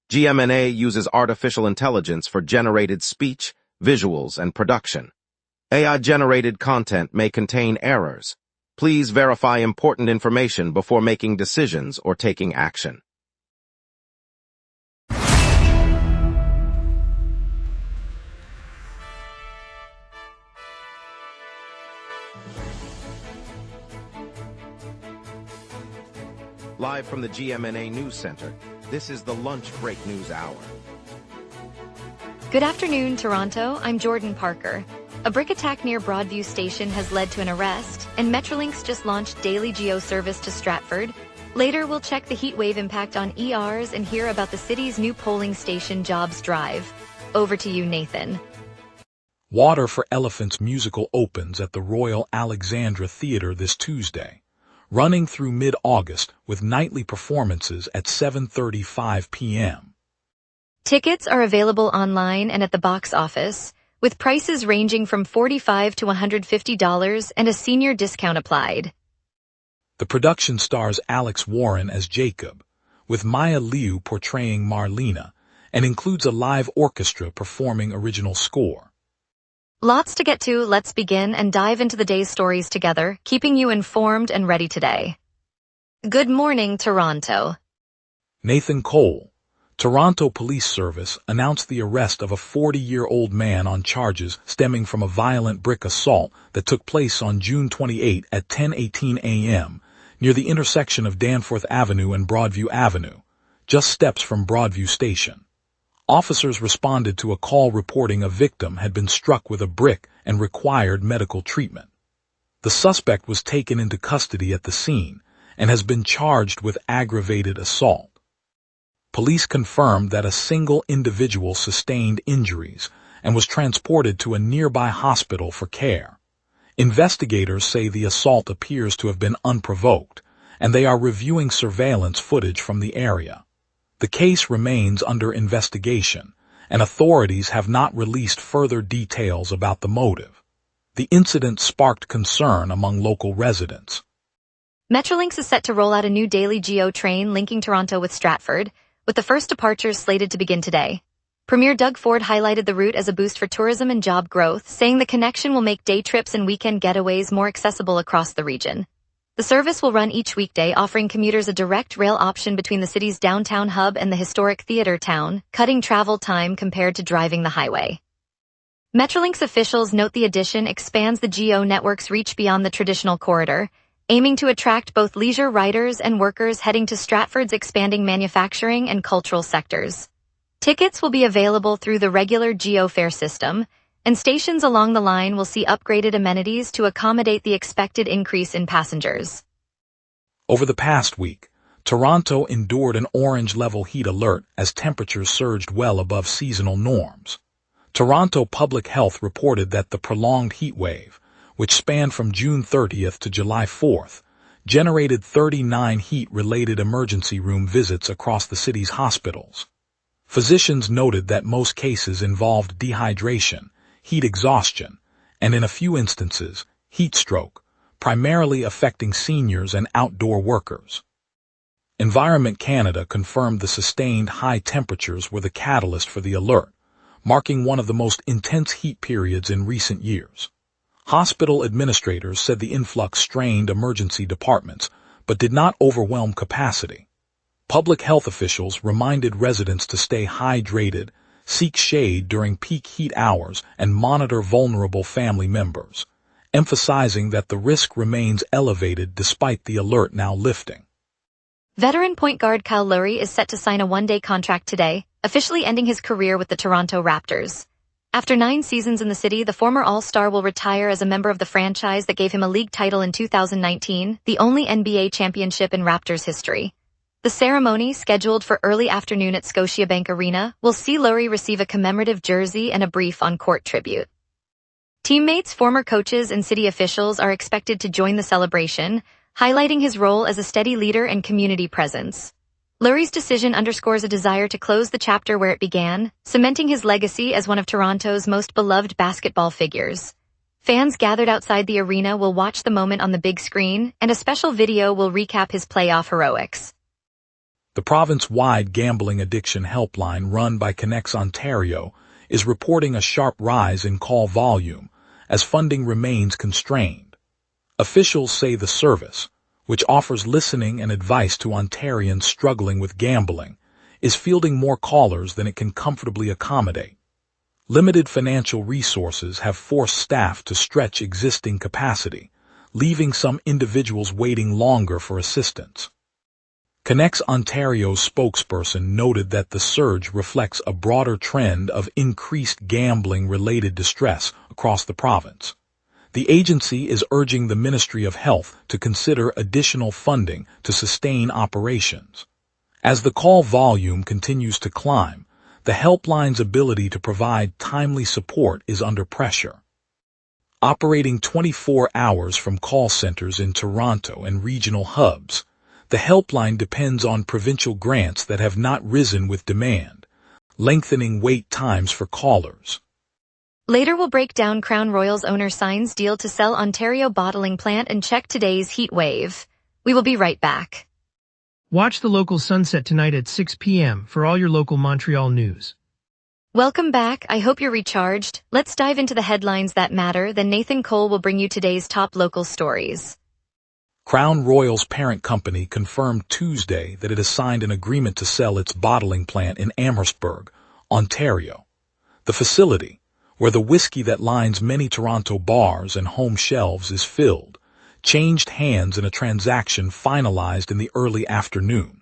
GMNA uses artificial intelligence for generated speech, visuals, and production. AI-generated content may contain errors. Please verify important information before making decisions or taking action. Live from the GMNA News Center, this is the Lunch Break News Hour. Good afternoon, Toronto. I'm Jordan Parker. A brick attack near Broadview Station has led to an arrest, and Metrolinx just launched daily GEO service to Stratford. Later, we'll check the heat wave impact on ERs and hear about the city's new polling station jobs drive. Over to you, Nathan. Water for Elephants musical opens at the Royal Alexandra Theatre this Tuesday, running through mid-August with nightly performances at 7:35 p.m. Tickets are available online and at the box office, with prices ranging from $45 to $150 and a senior discount applied. The production stars Alex Warren as Jacob, with Maya Liu portraying Marlena, and includes a live orchestra performing original score. Lots to get to. Let's begin and dive into the day's stories together, keeping you informed and ready today. Good morning, Toronto. Nathan Cole, Toronto Police Service, announced the arrest of a 40-year-old man on charges stemming from a violent brick assault that took place on June 28 at 10:18 a.m. near the intersection of Danforth Avenue and Broadview Avenue, just steps from Broadview Station. Officers responded to a call reporting a victim had been struck with a brick and required medical treatment. The suspect was taken into custody at the scene and has been charged with aggravated assault. Police confirmed that a single individual sustained injuries and was transported to a nearby hospital for care. Investigators say the assault appears to have been unprovoked, and they are reviewing surveillance footage from the area. The case remains under investigation, and authorities have not released further details about the motive. The incident sparked concern among local residents. Metrolinx is set to roll out a new daily GEO train linking Toronto with Stratford, with the first departures slated to begin today. Premier Doug Ford highlighted the route as a boost for tourism and job growth, saying the connection will make day trips and weekend getaways more accessible across the region. The service will run each weekday, offering commuters a direct rail option between the city's downtown hub and the historic theater town, cutting travel time compared to driving the highway. Metrolinx officials note the addition expands the GEO network's reach beyond the traditional corridor, aiming to attract both leisure riders and workers heading to Stratford's expanding manufacturing and cultural sectors. Tickets will be available through the regular GEO fare system, and stations along the line will see upgraded amenities to accommodate the expected increase in passengers. Over the past week, Toronto endured an orange-level heat alert as temperatures surged well above seasonal norms. Toronto Public Health reported that the prolonged heat wave, which spanned from June 30th to July 4th, generated 39 heat-related emergency room visits across the city's hospitals. Physicians noted that most cases involved dehydration, heat exhaustion, and in a few instances, heat stroke, primarily affecting seniors and outdoor workers. Environment Canada confirmed the sustained high temperatures were the catalyst for the alert, marking one of the most intense heat periods in recent years. Hospital administrators said the influx strained emergency departments, but did not overwhelm capacity. Public health officials reminded residents to stay hydrated, seek shade during peak heat hours, and monitor vulnerable family members, emphasizing that the risk remains elevated despite the alert now lifting. Veteran point guard Kyle Lowry is set to sign a one-day contract today, officially ending his career with the Toronto Raptors. After 9 seasons in the city, the former All-Star will retire as a member of the franchise that gave him a league title in 2019, the only NBA championship in Raptors history. The ceremony, scheduled for early afternoon at Scotiabank Arena, will see Lowry receive a commemorative jersey and a brief on-court tribute. Teammates, former coaches, and city officials are expected to join the celebration, highlighting his role as a steady leader and community presence. Lowry's decision underscores a desire to close the chapter where it began, cementing his legacy as one of Toronto's most beloved basketball figures. Fans gathered outside the arena will watch the moment on the big screen, and a special video will recap his playoff heroics. The province-wide gambling addiction helpline run by Connects Ontario is reporting a sharp rise in call volume as funding remains constrained. Officials say the service, which offers listening and advice to Ontarians struggling with gambling, is fielding more callers than it can comfortably accommodate. Limited financial resources have forced staff to stretch existing capacity, leaving some individuals waiting longer for assistance. Connects Ontario's spokesperson noted that the surge reflects a broader trend of increased gambling-related distress across the province. The agency is urging the Ministry of Health to consider additional funding to sustain operations. As the call volume continues to climb, the helpline's ability to provide timely support is under pressure. Operating 24 hours from call centers in Toronto and regional hubs, the helpline depends on provincial grants that have not risen with demand, lengthening wait times for callers. Later we'll break down Crown Royal's owner signs deal to sell Ontario bottling plant and check today's heat wave. We will be right back. Watch the local sunset tonight at 6 p.m. for all your local Montreal news. Welcome back. I hope you're recharged. Let's dive into the headlines that matter, then Nathan Cole will bring you today's top local stories. Crown Royal's parent company confirmed Tuesday that it has signed an agreement to sell its bottling plant in Amherstburg, Ontario. The facility, where the whiskey that lines many Toronto bars and home shelves is filled, changed hands in a transaction finalized in the early afternoon.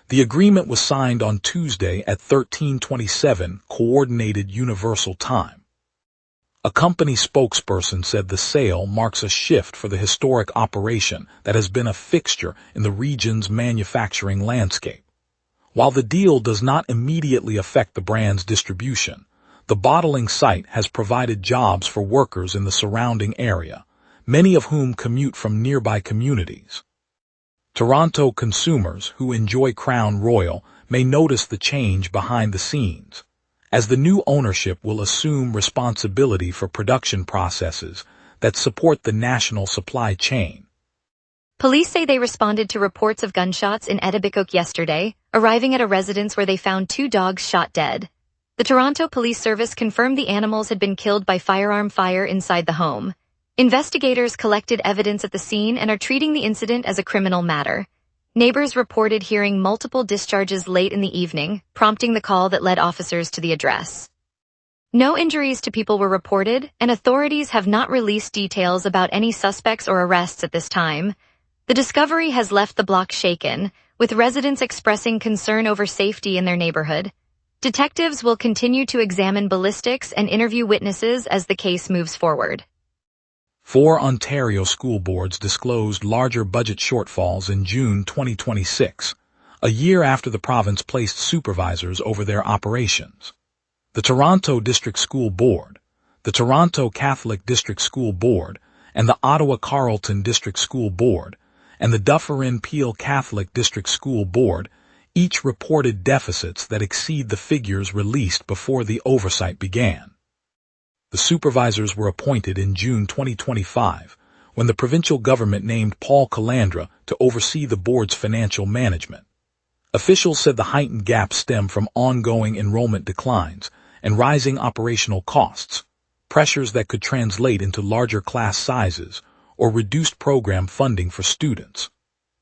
The agreement was signed on Tuesday at 13:27 Coordinated Universal Time. A company spokesperson said the sale marks a shift for the historic operation that has been a fixture in the region's manufacturing landscape. While the deal does not immediately affect the brand's distribution, the bottling site has provided jobs for workers in the surrounding area, many of whom commute from nearby communities. Toronto consumers who enjoy Crown Royal may notice the change behind the scenes, as the new ownership will assume responsibility for production processes that support the national supply chain. Police say they responded to reports of gunshots in Etobicoke yesterday, arriving at a residence where they found 2 dogs shot dead. The Toronto Police Service confirmed the animals had been killed by firearm fire inside the home. Investigators collected evidence at the scene and are treating the incident as a criminal matter. Neighbors reported hearing multiple discharges late in the evening, prompting the call that led officers to the address. No injuries to people were reported, and authorities have not released details about any suspects or arrests at this time. The discovery has left the block shaken, with residents expressing concern over safety in their neighborhood. Detectives will continue to examine ballistics and interview witnesses as the case moves forward. 4 Ontario school boards disclosed larger budget shortfalls in June 2026, a year after the province placed supervisors over their operations. The Toronto District School Board, the Toronto Catholic District School Board, and the Ottawa Carleton District School Board, and the Dufferin-Peel Catholic District School Board each reported deficits that exceed the figures released before the oversight began. The supervisors were appointed in June 2025, when the provincial government named Paul Calandra to oversee the board's financial management. Officials said the heightened gap stemmed from ongoing enrollment declines and rising operational costs, pressures that could translate into larger class sizes or reduced program funding for students.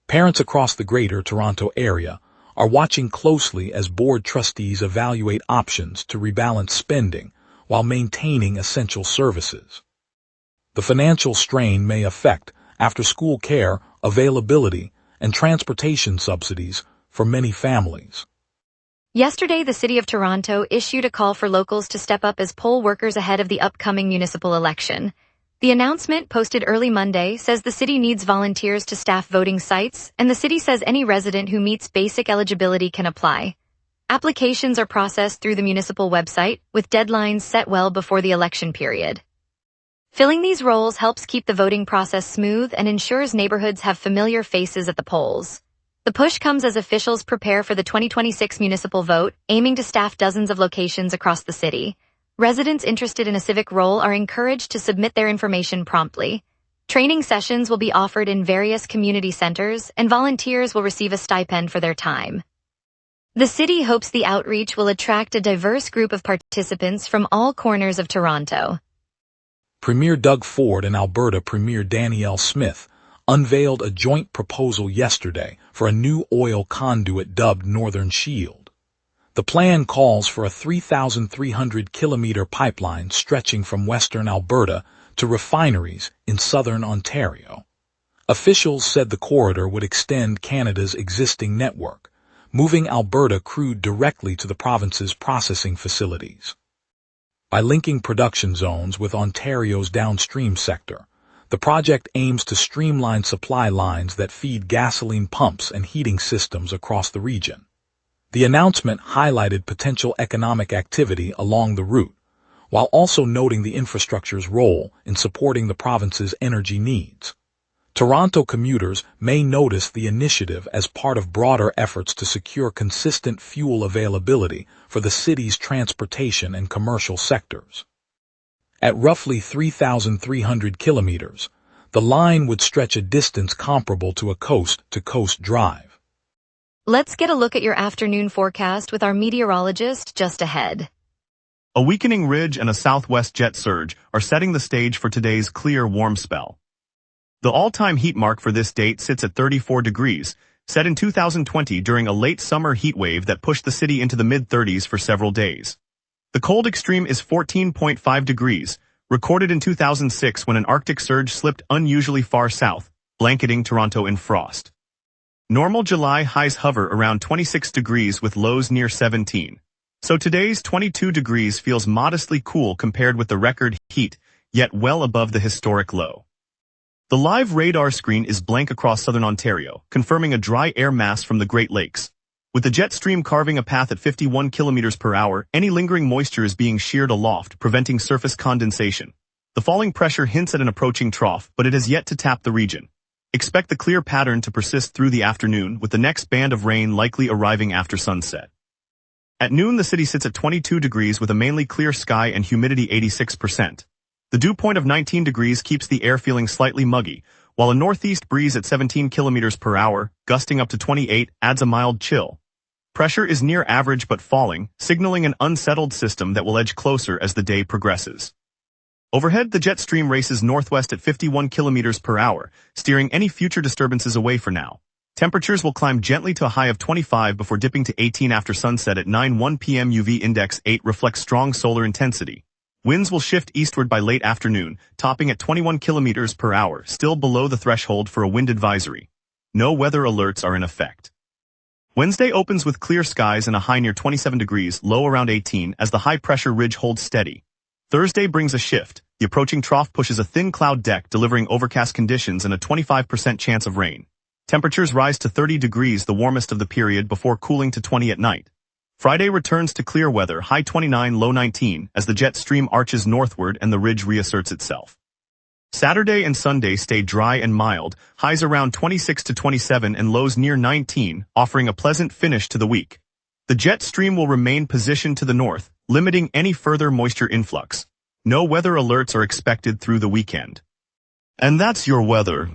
Parents across the Greater Toronto Area are watching closely as board trustees evaluate options to rebalance spending while maintaining essential services. The financial strain may affect after-school care, availability, and transportation subsidies for many families. Yesterday, the City of Toronto issued a call for locals to step up as poll workers ahead of the upcoming municipal election. The announcement, posted early Monday, says the city needs volunteers to staff voting sites, and the city says any resident who meets basic eligibility can apply. Applications are processed through the municipal website, with deadlines set well before the election period. Filling these roles helps keep the voting process smooth and ensures neighborhoods have familiar faces at the polls. The push comes as officials prepare for the 2026 municipal vote, aiming to staff dozens of locations across the city. Residents interested in a civic role are encouraged to submit their information promptly. Training sessions will be offered in various community centers, and volunteers will receive a stipend for their time. The city hopes the outreach will attract a diverse group of participants from all corners of Toronto. Premier Doug Ford and Alberta Premier Danielle Smith unveiled a joint proposal yesterday for a new oil conduit dubbed Northern Shield. The plan calls for a 3,300-kilometer pipeline stretching from western Alberta to refineries in southern Ontario. Officials said the corridor would extend Canada's existing network, moving Alberta crude directly to the province's processing facilities. By linking production zones with Ontario's downstream sector, the project aims to streamline supply lines that feed gasoline pumps and heating systems across the region. The announcement highlighted potential economic activity along the route, while also noting the infrastructure's role in supporting the province's energy needs. Toronto commuters may notice the initiative as part of broader efforts to secure consistent fuel availability for the city's transportation and commercial sectors. At roughly 3,300 kilometers, the line would stretch a distance comparable to a coast-to-coast drive. Let's get a look at your afternoon forecast with our meteorologist just ahead. A weakening ridge and a southwest jet surge are setting the stage for today's clear, warm spell. The all-time heat mark for this date sits at 34 degrees, set in 2020 during a late summer heat wave that pushed the city into the mid-30s for several days. The cold extreme is 14.5 degrees, recorded in 2006 when an Arctic surge slipped unusually far south, blanketing Toronto in frost. Normal July highs hover around 26 degrees with lows near 17. So today's 22 degrees feels modestly cool compared with the record heat, yet well above the historic low. The live radar screen is blank across southern Ontario, confirming a dry air mass from the Great Lakes. With the jet stream carving a path at 51 kilometers per hour, any lingering moisture is being sheared aloft, preventing surface condensation. The falling pressure hints at an approaching trough, but it has yet to tap the region. Expect the clear pattern to persist through the afternoon, with the next band of rain likely arriving after sunset. At noon, the city sits at 22 degrees with a mainly clear sky and humidity 86%. The dew point of 19 degrees keeps the air feeling slightly muggy, while a northeast breeze at 17 kilometers per hour, gusting up to 28, adds a mild chill. Pressure is near average but falling, signaling an unsettled system that will edge closer as the day progresses. Overhead, the jet stream races northwest at 51 kilometers per hour, steering any future disturbances away for now. Temperatures will climb gently to a high of 25 before dipping to 18 after sunset at 9:01 p.m. UV index 8 reflects strong solar intensity. Winds will shift eastward by late afternoon, topping at 21 kilometers per hour, still below the threshold for a wind advisory. No weather alerts are in effect. Wednesday opens with clear skies and a high near 27 degrees, low around 18 as the high-pressure ridge holds steady. Thursday brings a shift. The approaching trough pushes a thin cloud deck, delivering overcast conditions and a 25% chance of rain. Temperatures rise to 30 degrees, the warmest of the period, before cooling to 20 at night. Friday returns to clear weather, high 29, low 19, as the jet stream arches northward and the ridge reasserts itself. Saturday and Sunday stay dry and mild, highs around 26 to 27 and lows near 19, offering a pleasant finish to the week. The jet stream will remain positioned to the north, limiting any further moisture influx. No weather alerts are expected through the weekend. And that's your weather.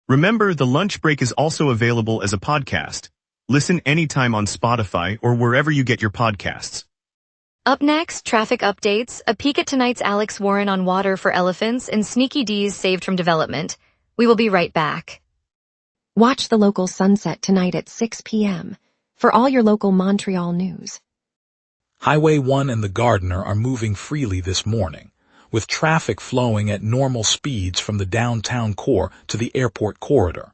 Remember, the lunch break is also available as a podcast. Listen anytime on Spotify or wherever you get your podcasts. Up next, traffic updates, a peek at tonight's Alex Warren on water for elephants, and Sneaky D's saved from development. We will be right back. Watch the local sunset tonight at 6 p.m. for all your local Montreal news. Highway 1 and the Gardiner are moving freely this morning, with traffic flowing at normal speeds from the downtown core to the airport corridor.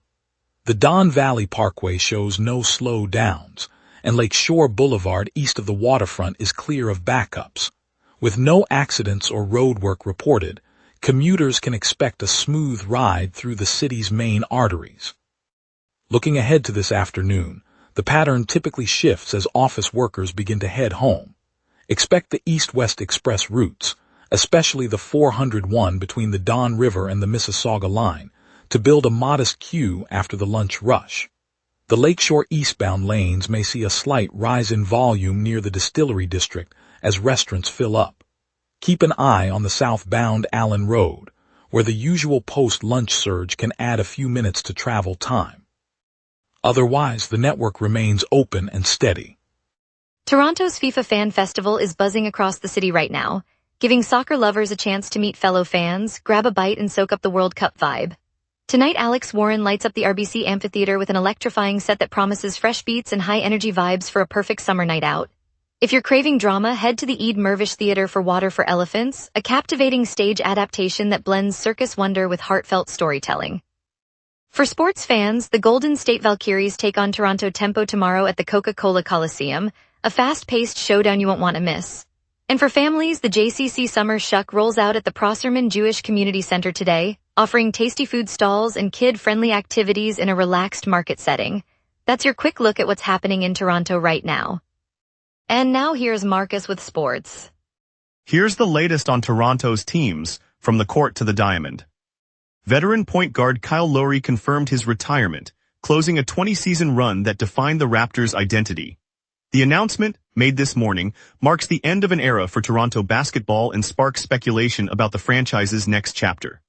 The Don Valley Parkway shows no slowdowns, and Lake Shore Boulevard east of the waterfront is clear of backups. With no accidents or roadwork reported, commuters can expect a smooth ride through the city's main arteries. Looking ahead to this afternoon, the pattern typically shifts as office workers begin to head home. Expect the east-west express routes, especially the 401 between the Don River and the Mississauga line, to build a modest queue after the lunch rush. The Lakeshore eastbound lanes may see a slight rise in volume near the Distillery District as restaurants fill up. Keep an eye on the southbound Allen Road, where the usual post-lunch surge can add a few minutes to travel time. Otherwise, the network remains open and steady. Toronto's FIFA Fan Festival is buzzing across the city right now, giving soccer lovers a chance to meet fellow fans, grab a bite, and soak up the World Cup vibe. Tonight, Alex Warren lights up the RBC Amphitheater with an electrifying set that promises fresh beats and high-energy vibes for a perfect summer night out. If you're craving drama, head to the Ede Mirvish Theatre for Water for Elephants, a captivating stage adaptation that blends circus wonder with heartfelt storytelling. For sports fans, the Golden State Valkyries take on Toronto Tempo tomorrow at the Coca-Cola Coliseum, a fast-paced showdown you won't want to miss. And for families, the JCC Summer Shuck rolls out at the Prosserman Jewish Community Center today, offering tasty food stalls and kid-friendly activities in a relaxed market setting. That's your quick look at what's happening in Toronto right now. And now here's Marcus with sports. Here's the latest on Toronto's teams, from the court to the diamond. Veteran point guard Kyle Lowry confirmed his retirement, closing a 20-season run that defined the Raptors' identity. The announcement, made this morning, marks the end of an era for Toronto basketball and sparks speculation about the franchise's next chapter.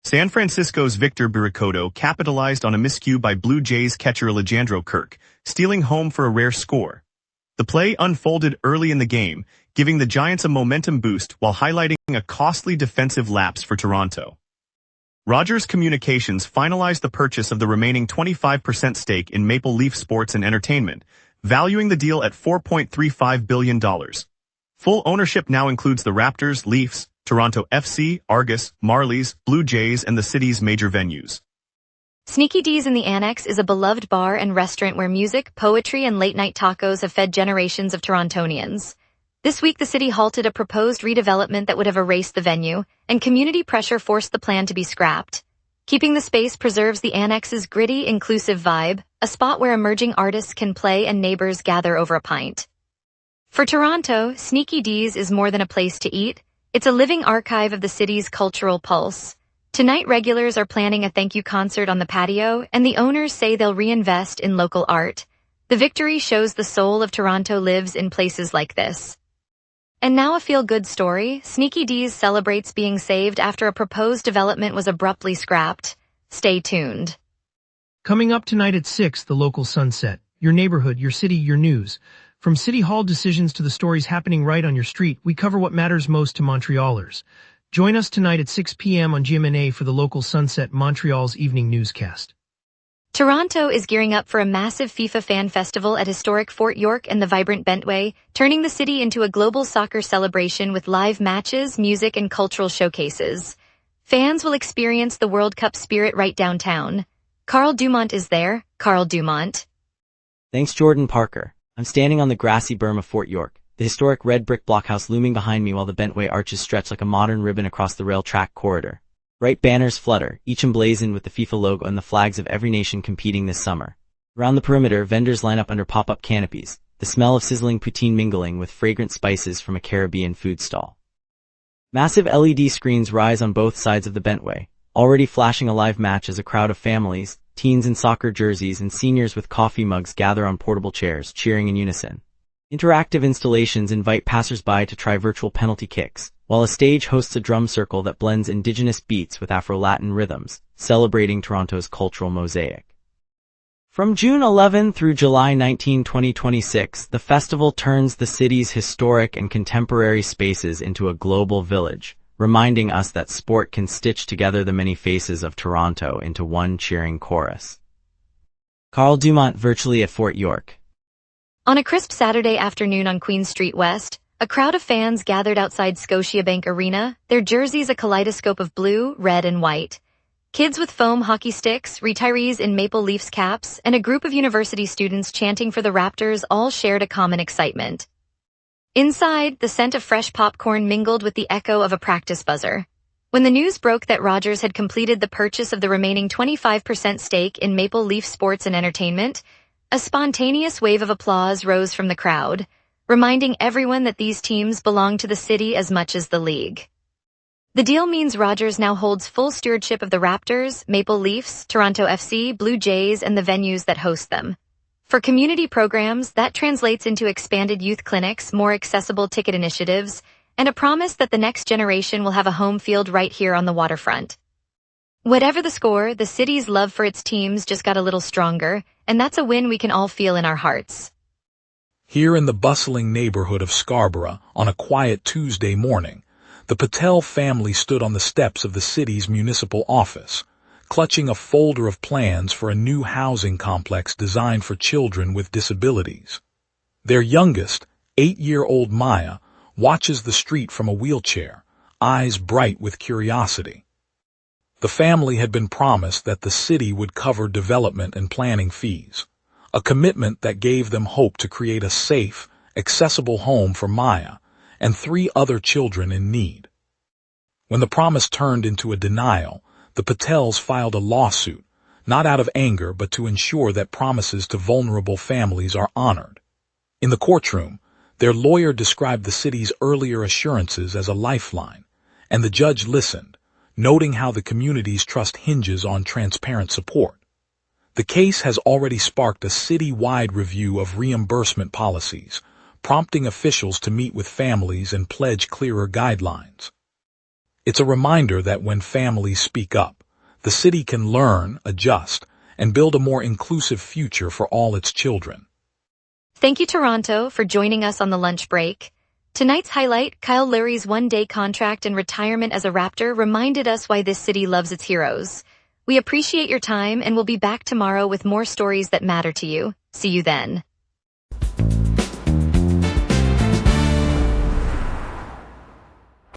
San Francisco's Victor Biricotto capitalized on a miscue by Blue Jays catcher Alejandro Kirk, stealing home for a rare score. The play unfolded early in the game, giving the Giants a momentum boost while highlighting a costly defensive lapse for Toronto. Rogers Communications finalized the purchase of the remaining 25% stake in Maple Leaf Sports and Entertainment, valuing the deal at $4.35 billion. Full ownership now includes the Raptors, Leafs, Toronto FC, Argus, Marlies, Blue Jays, and the city's major venues. Sneaky D's in the Annex is a beloved bar and restaurant where music, poetry, and late-night tacos have fed generations of Torontonians. This week, the city halted a proposed redevelopment that would have erased the venue, and community pressure forced the plan to be scrapped. Keeping the space preserves the Annex's gritty, inclusive vibe, a spot where emerging artists can play and neighbors gather over a pint. For Toronto, Sneaky D's is more than a place to eat. It's a living archive of the city's cultural pulse. Tonight, regulars are planning a thank you concert on the patio, and the owners say they'll reinvest in local art. The victory shows the soul of Toronto lives in places like this. And now a feel-good story. Sneaky D's celebrates being saved after a proposed development was abruptly scrapped. Stay tuned. Coming up tonight at 6, the local sunset. Your neighborhood, your city, your news. From City Hall decisions to the stories happening right on your street, we cover what matters most to Montrealers. Join us tonight at 6 p.m. on GMna for the local Sunset Montreal's evening newscast. Toronto is gearing up for a massive FIFA Fan Festival at historic Fort York and the vibrant Bentway, turning the city into a global soccer celebration with live matches, music, and cultural showcases. Fans will experience the World Cup spirit right downtown. Carl Dumont is there. Carl Dumont. Thanks, Jordan Parker. I'm standing on the grassy berm of Fort York, the historic red brick blockhouse looming behind me while the Bentway arches stretch like a modern ribbon across the rail track corridor. Bright banners flutter, each emblazoned with the FIFA logo and the flags of every nation competing this summer. Around the perimeter, vendors line up under pop-up canopies, the smell of sizzling poutine mingling with fragrant spices from a Caribbean food stall. Massive LED screens rise on both sides of the Bentway, already flashing a live match as a crowd of families, teens in soccer jerseys and seniors with coffee mugs gather on portable chairs, cheering in unison. Interactive installations invite passers-by to try virtual penalty kicks, while a stage hosts a drum circle that blends indigenous beats with Afro-Latin rhythms, celebrating Toronto's cultural mosaic. From June 11 through July 19, 2026, the festival turns the city's historic and contemporary spaces into a global village, reminding us that sport can stitch together the many faces of Toronto into one cheering chorus. Carl Dumont virtually at Fort York. On a crisp Saturday afternoon on Queen Street West, a crowd of fans gathered outside Scotiabank Arena, their jerseys a kaleidoscope of blue, red, and white. Kids with foam hockey sticks, retirees in Maple Leafs caps, and a group of university students chanting for the Raptors all shared a common excitement. Inside, the scent of fresh popcorn mingled with the echo of a practice buzzer. When the news broke that Rogers had completed the purchase of the remaining 25% stake in Maple Leaf Sports and Entertainment, a spontaneous wave of applause rose from the crowd, reminding everyone that these teams belong to the city as much as the league. The deal means Rogers now holds full stewardship of the Raptors, Maple Leafs, Toronto FC, Blue Jays, and the venues that host them. For community programs, that translates into expanded youth clinics, more accessible ticket initiatives, and a promise that the next generation will have a home field right here on the waterfront. Whatever the score, the city's love for its teams just got a little stronger, and that's a win we can all feel in our hearts. Here in the bustling neighborhood of Scarborough, on a quiet Tuesday morning, the Patel family stood on the steps of the city's municipal office, clutching a folder of plans for a new housing complex designed for children with disabilities. Their youngest, 8-year-old Maya, watches the street from a wheelchair, eyes bright with curiosity. The family had been promised that the city would cover development and planning fees, a commitment that gave them hope to create a safe, accessible home for Maya and 3 other children in need. When the promise turned into a denial, the Patels filed a lawsuit, not out of anger but to ensure that promises to vulnerable families are honored. In the courtroom, their lawyer described the city's earlier assurances as a lifeline, and the judge listened, noting how the community's trust hinges on transparent support. The case has already sparked a city-wide review of reimbursement policies, prompting officials to meet with families and pledge clearer guidelines. It's a reminder that when families speak up, the city can learn, adjust, and build a more inclusive future for all its children. Thank you, Toronto, for joining us on the lunch break. Tonight's highlight, Kyle Lowry's one-day contract and retirement as a Raptor, reminded us why this city loves its heroes. We appreciate your time and we'll be back tomorrow with more stories that matter to you. See you then.